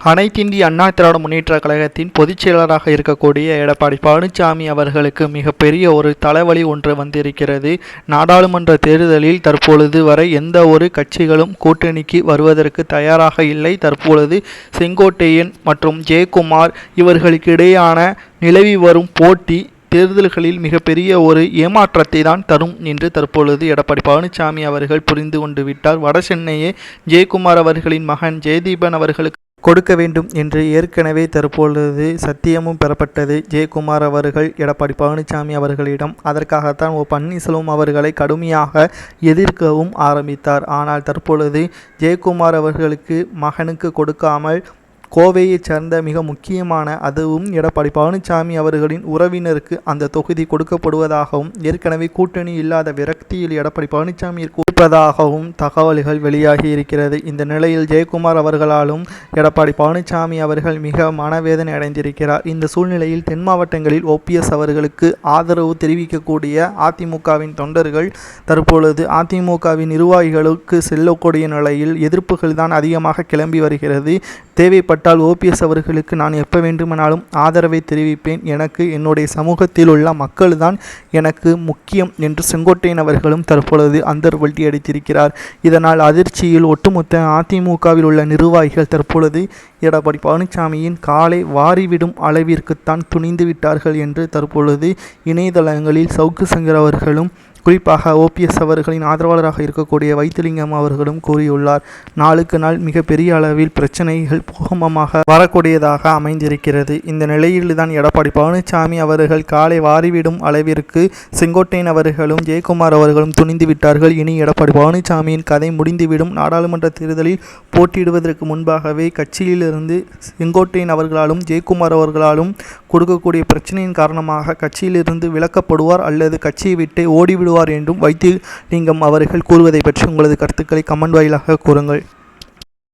அனைத்திந்திய அண்ணா திராவிட முன்னேற்றக் கழகத்தின் பொதுச் செயலாளராக இருக்கக்கூடிய எடப்பாடி பழனிசாமி அவர்களுக்கு மிகப்பெரிய ஒரு தலைவலி ஒன்று வந்திருக்கிறது. நாடாளுமன்ற தேர்தலில் தற்பொழுது வரை எந்த ஒரு கட்சிகளும் கூட்டணிக்கு வருவதற்கு தயாராக இல்லை. தற்பொழுது செங்கோட்டையன் மற்றும் ஜெயக்குமார் இவர்களுக்கு இடையான நிலவி வரும் போட்டி தேர்தல்களில் மிகப்பெரிய ஒரு ஏமாற்றத்தை தான் தரும் என்று தற்பொழுது எடப்பாடி பழனிசாமி அவர்கள் புரிந்து கொண்டு விட்டார். வடசென்னையே ஜெயக்குமார் அவர்களின் மகன் ஜெயதீபன் அவர்களுக்கு கொடுக்க வேண்டும் என்று ஏற்கனவே தற்பொழுது சத்தியமும் பெறப்பட்டது ஜெயக்குமார் அவர்கள் எடப்பாடி பழனிசாமி அவர்களிடம். அதற்காகத்தான் பன்னீர்செல்வம் அவர்களை கடுமையாக எதிர்க்கவும் ஆரம்பித்தார். ஆனால் தற்பொழுது ஜெயக்குமார் அவர்களுக்கு மகனுக்கு கொடுக்காமல் கோவையைச் சேர்ந்த மிக முக்கியமான, அதுவும் எடப்பாடி பழனிசாமி அவர்களின் உறவினருக்கு அந்த தொகுதி கொடுக்கப்படுவதாகவும் ஏற்கனவே கூட்டணி இல்லாத விரக்தியில் எடப்பாடி பழனிசாமி இருப்பதாகவும் தகவல்கள் வெளியாகி இருக்கிறது. இந்த நிலையில் ஜெயக்குமார் அவர்களாலும் எடப்பாடி பழனிசாமி அவர்கள் மிக மனவேதனை அடைந்திருக்கிறார். இந்த சூழ்நிலையில் தென் மாவட்டங்களில் OPS அவர்களுக்கு ஆதரவு தெரிவிக்கக்கூடிய அதிமுகவின் தொண்டர்கள் தற்பொழுது அதிமுகவின் நிர்வாகிகளுக்கு செல்லக்கூடிய நிலையில் எதிர்ப்புகள் தான் அதிகமாக கிளம்பி வருகிறது. தேவைப்பட்டால் OPS அவர்களுக்கு நான் எப்போ வேண்டுமானாலும் ஆதரவை தெரிவிப்பேன், எனக்கு என்னுடைய சமூகத்தில் உள்ள மக்கள் தான் எனக்கு முக்கியம் என்று செங்கோட்டையன் அவர்களும் தற்பொழுது அந்தர்வல்டி அடித்திருக்கிறார். இதனால் அதிர்ச்சியில் ஒட்டுமொத்த அதிமுகவில் உள்ள நிர்வாகிகள் தற்பொழுது எடப்பாடி பழனிசாமியின் காலை வாரிவிடும் அளவிற்குத்தான் துணிந்து விட்டார்கள் என்று தற்பொழுது இணையதளங்களில் சவுக்கு சங்கர் அவர்களும் குறிப்பாக OPS அவர்களின் ஆதரவாளராக இருக்கக்கூடிய வைத்திலிங்கம் அவர்களும் கூறியுள்ளார். நாளுக்கு நாள் மிகப்பெரிய அளவில் பிரச்சனைகள் பூகம்பமாக வரக்கூடியதாக அமைந்திருக்கிறது. இந்த நிலையில்தான் எடப்பாடி பழனிசாமி அவர்கள் காலை வாரிவிடும் அளவிற்கு செங்கோட்டையன் அவர்களும் ஜெயக்குமார் அவர்களும் துணிந்து விட்டார்கள். இனி எடப்பாடி பழனிசாமியின் கதை முடிந்துவிடும். நாடாளுமன்ற தேர்தலில் போட்டியிடுவதற்கு முன்பாகவே கட்சியிலிருந்து செங்கோட்டையன் அவர்களாலும் ஜெயக்குமார் அவர்களாலும் கொடுக்கக்கூடிய பிரச்சனையின் காரணமாக கட்சியிலிருந்து விலக்கப்படுவார் அல்லது கட்சியை விட்டு ஓடிவிடுவார் என்றும் வைத்திலிங்கம் அவர்கள் கூறுவதை பற்றி உங்களது கருத்துக்களை கமெண்ட் வாயிலாக கூறுங்கள்.